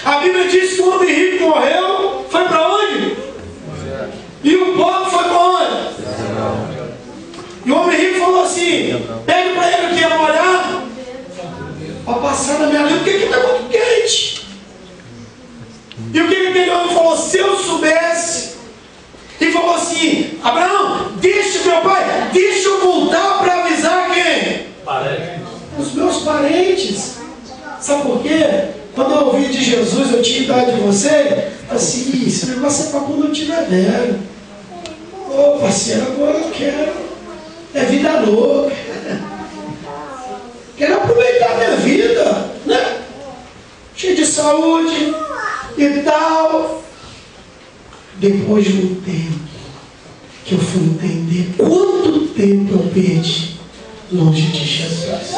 A Bíblia diz que o homem rico morreu, foi para onde? E o pobre foi para onde? E o homem rico falou assim: pede para ele o que é molhado, para passar na minha língua, porque aqui está muito quente. E o que aquele homem falou? Se eu soubesse. E falou assim: Abraão, deixa meu pai, deixa eu voltar para avisar quem? Os meus parentes. Sabe por quê? Quando eu ouvi de Jesus, eu tinha idade de você, eu falei assim: esse negócio é para quando eu estiver velho. Ô parceiro, agora eu quero. É vida louca. Quero aproveitar a minha vida, né? Cheio de saúde e tal. depois de um tempo, que eu fui entender quanto tempo eu perdi longe de Jesus.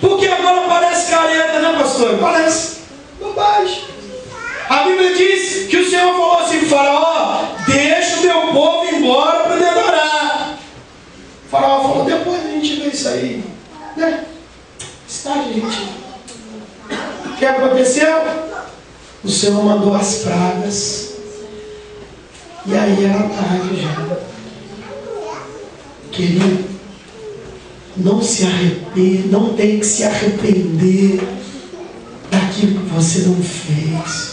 Porque agora parece careta, né, pastor? Parece bobagem. A Bíblia diz que o Senhor falou assim para o Faraó: deixa o meu povo ir embora para me adorar. O Faraó falou: depois a gente vê isso aí, né? Está, gente. O que aconteceu? O Senhor mandou as pragas. E aí era tarde já. Querido, não se arrepende, não tem que se arrepender daquilo que você não fez.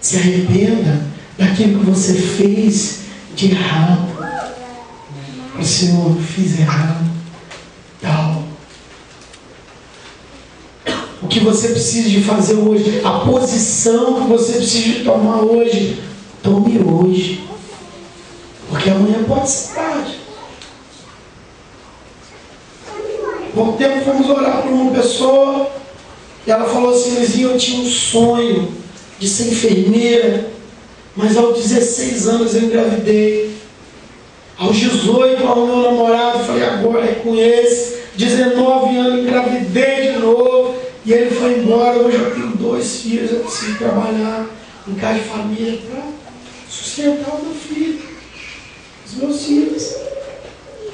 Se arrependa daquilo que você fez de errado. O Senhor, fiz errado, tal. O que você precisa de fazer hoje, a posição que você precisa de tomar hoje, tome hoje. Porque amanhã pode ser tarde. Pouco tempo fomos orar por uma pessoa e ela falou assim: Luizinho, eu tinha um sonho de ser enfermeira, mas aos 16 anos eu engravidei. Aos 18, ao meu namorado, falei: agora é com esse. 19 anos, engravidei de novo. E ele foi embora. Hoje eu tenho 2 filhos, eu preciso trabalhar em casa de família para sustentar o meu filho, os meus filhos.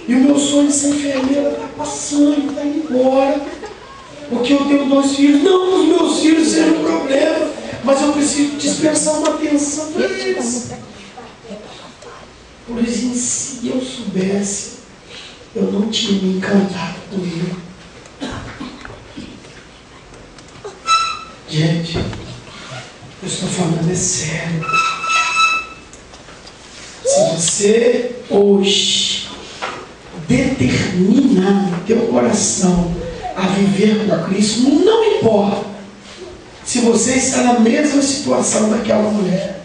E o meu sonho de ser enfermeira está passando, está indo embora. Porque eu tenho 2 filhos. Não que os meus filhos sejam um problema, mas eu preciso dispensar uma atenção para eles. Por isso, se eu soubesse, eu não tinha me encantado com ele. Gente, eu estou falando é sério. Se você hoje determinar no teu coração a viver com Cristo, não importa se você está na mesma situação daquela mulher,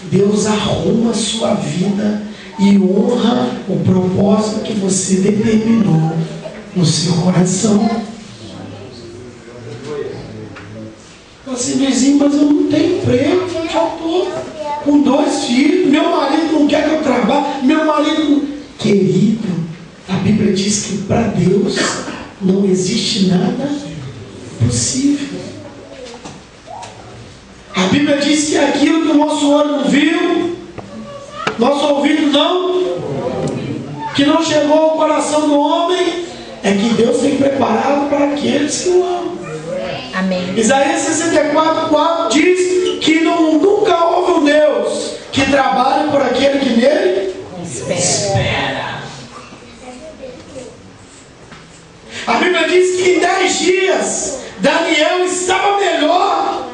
Deus arruma a sua vida e honra o propósito que você determinou no seu coração. Assim, Luizinho, mas eu não tenho emprego, eu já estou com 2 filhos, meu marido não quer que eu trabalhe, meu marido não... Querido, a Bíblia diz que para Deus não existe nada possível. A Bíblia diz que aquilo que o nosso olho não viu, nosso ouvido não, que não chegou ao coração do homem, é que Deus tem preparado para aqueles que o amam. Amém. Isaías 64:4 diz que nunca houve um Deus que trabalhe por aquele que nele espera. A Bíblia diz que em 10 dias Daniel estava melhor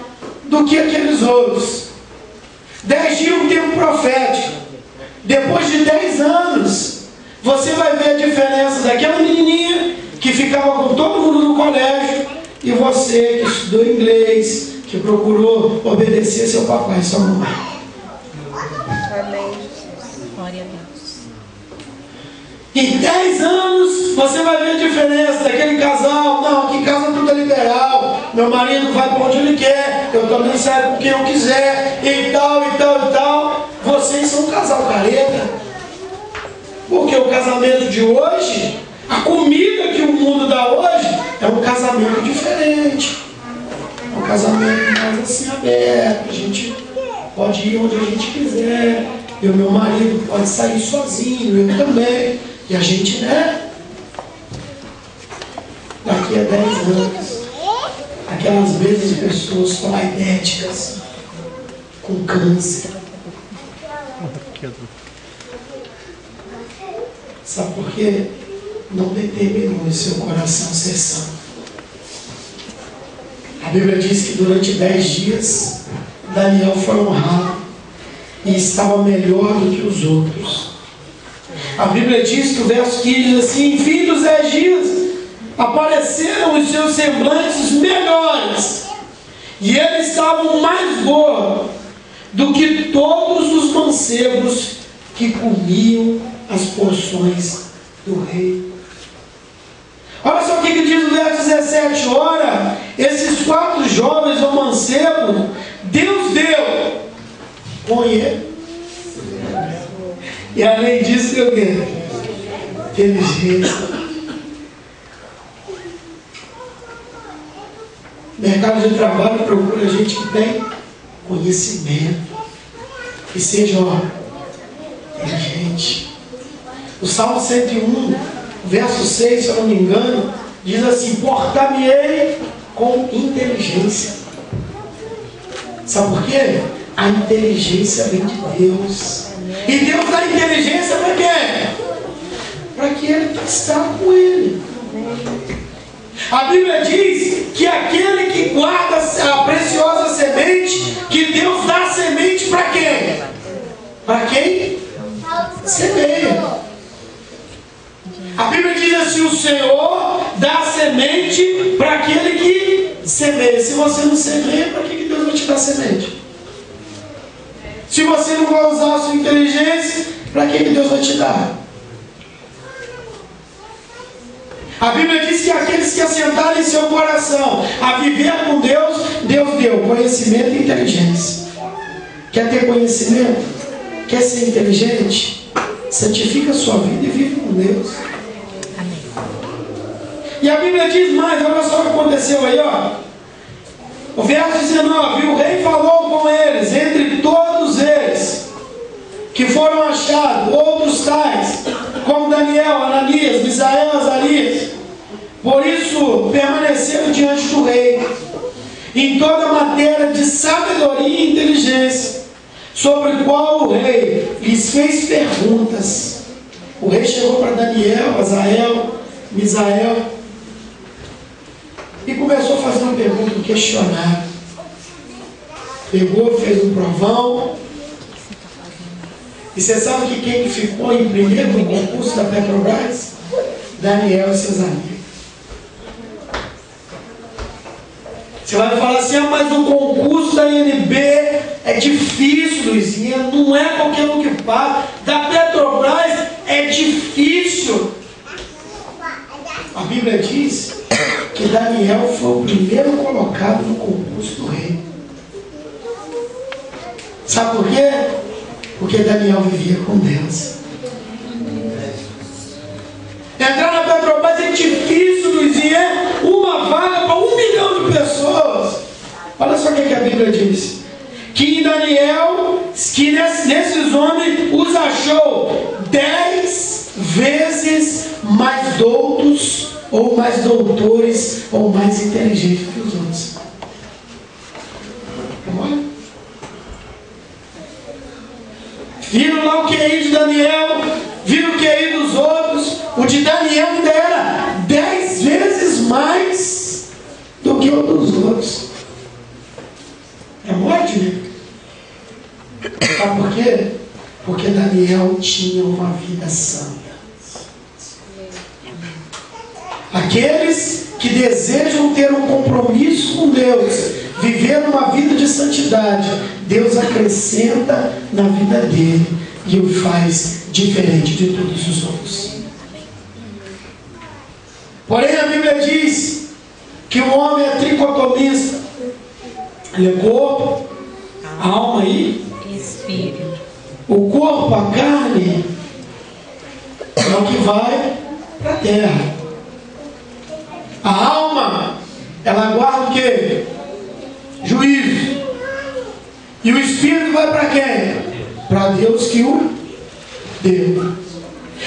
do que aqueles outros. 10 dias é um tempo profético. Depois de 10 anos, você vai ver a diferença daquela menininha que ficava com todo mundo no colégio e você que estudou inglês, que procurou obedecer seu papai e sua mamãe. Amém. Glória a Deus. Em 10 anos você vai ver a diferença daquele casal. Não, que casa tudo é liberal. Meu marido vai para onde ele quer, eu também saio com quem eu quiser, e tal, e tal, e tal. Vocês são um casal careta. Porque o casamento de hoje, a comida que o mundo dá hoje, é um casamento diferente. É um casamento mais assim aberto. A gente pode ir onde a gente quiser. E o meu marido pode sair sozinho, eu também. E a gente, né? Daqui a 10 anos, aquelas mesmas pessoas paraidéticas, com câncer. Sabe por quê? Não determinou em seu coração ser santo. A Bíblia diz que durante 10 dias, Daniel foi honrado e estava melhor do que os outros. A Bíblia diz que o verso 15 diz assim: em fim dos 10 dias, apareceram os seus semblantes melhores, e eles estavam mais gordos do que todos os mancebos que comiam as porções do rei. Olha só o que diz o verso 17. Ora, esses 4 jovens ou mancebos sebo, Deus deu conhecimento. E além disso, deu o quê? Inteligência. Mercado de trabalho procura gente que tem conhecimento, que seja inteligente. O Salmo 101, verso 6, se eu não me engano, diz assim: portar-me-ei com inteligência. Sabe por quê? A inteligência vem de Deus. E Deus dá inteligência para quê? Para aquele que está com Ele. A Bíblia diz que aquele que guarda a preciosa semente, que Deus dá a semente para quem? Para quem? Semeia. A Bíblia diz assim: o Senhor dá a semente para aquele que semeia. Se você não semeia, para que Deus vai te dar semente? Se você não vai usar a sua inteligência, para que Deus vai te dar? A Bíblia diz que aqueles que assentarem seu coração a viver com Deus, Deus deu conhecimento e inteligência. Quer ter conhecimento? Quer ser inteligente? Santifica a sua vida e vive com Deus. Amém. E a Bíblia diz mais, olha só o que aconteceu aí, ó. O verso 19: o rei falou com eles, entre todos eles que foram achados, outros tais, como Daniel, Ananias, Misael, Azarias. Por isso permaneceram diante do rei, em toda matéria de sabedoria e inteligência, sobre o qual o rei lhes fez perguntas. O rei chegou para Daniel, Azael, Misael, e começou a fazer uma pergunta, um questionário. Pegou, fez um provão. E você sabe que quem ficou em primeiro no concurso da Petrobras? Daniel e seus amigos. Você vai falar assim: ah, mas o concurso da INB é difícil, Luizinha. Não é qualquer um que passa. Da Petrobras é difícil. A Bíblia diz que Daniel foi o primeiro colocado no concurso do rei. Sabe por quê? Porque Daniel vivia com Deus. Entrar na Petrobras é difícil, Luizinho. É uma vaga para 1 milhão de pessoas. Olha só o que a Bíblia diz: que em Daniel, que nesses homens os achou 10 vezes mais doutos, ou mais doutores, ou mais inteligentes que os outros. Olha. Viram lá o QI de Daniel, viram o QI dos outros. O de Daniel ainda era 10 vezes mais do que o dos outros. É morte, né? Sabe por quê? Porque Daniel tinha uma vida santa. Aqueles que desejam ter um compromisso com Deus, viver uma vida de santidade, Deus acrescenta na vida dele e o faz diferente de todos os outros. Porém, a Bíblia diz que o homem é tricotomista. Ele é corpo, alma e Espírito. o corpo, a carne, é o que vai para a terra. A alma, ela guarda o quê? Juízo. E o Espírito vai para quem? Para Deus que o deu.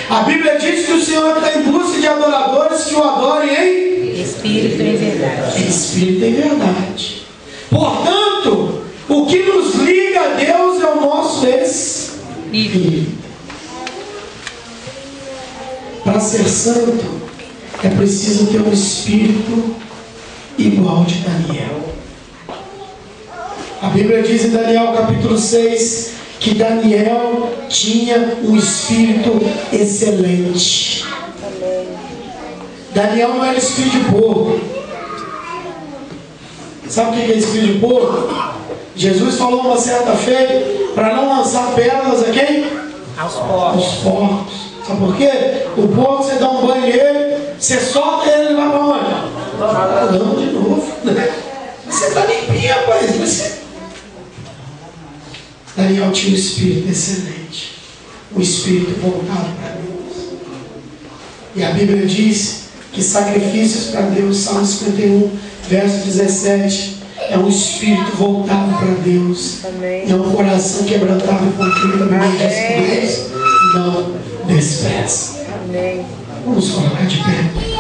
A Bíblia diz que o Senhor está em busca de adoradores que o adorem em Espírito em verdade. em espírito e em verdade. Portanto, o que nos liga a Deus é o nosso Espírito. Para ser santo, é preciso ter um espírito igual de Daniel. A Bíblia diz em Daniel capítulo 6 que Daniel tinha um espírito excelente. Daniel não era espírito de porco. Sabe o que é espírito de porco? Jesus falou uma certa feita para não lançar pérolas a quem? Aos porcos. Aos porcos. Sabe por quê? O porco, você dá um banho nele, você solta ele, ele vai para onde? Não, de novo. Você está limpinho, rapaz. Daniel tinha um espírito excelente, um espírito voltado para Deus. E a Bíblia diz que sacrifícios para Deus, Salmo 51, verso 17, é um espírito voltado para Deus. Amém. É um coração quebrantado e contrito. A Bíblia diz que Deus não despreza. Amém. Vamos colocar de pé.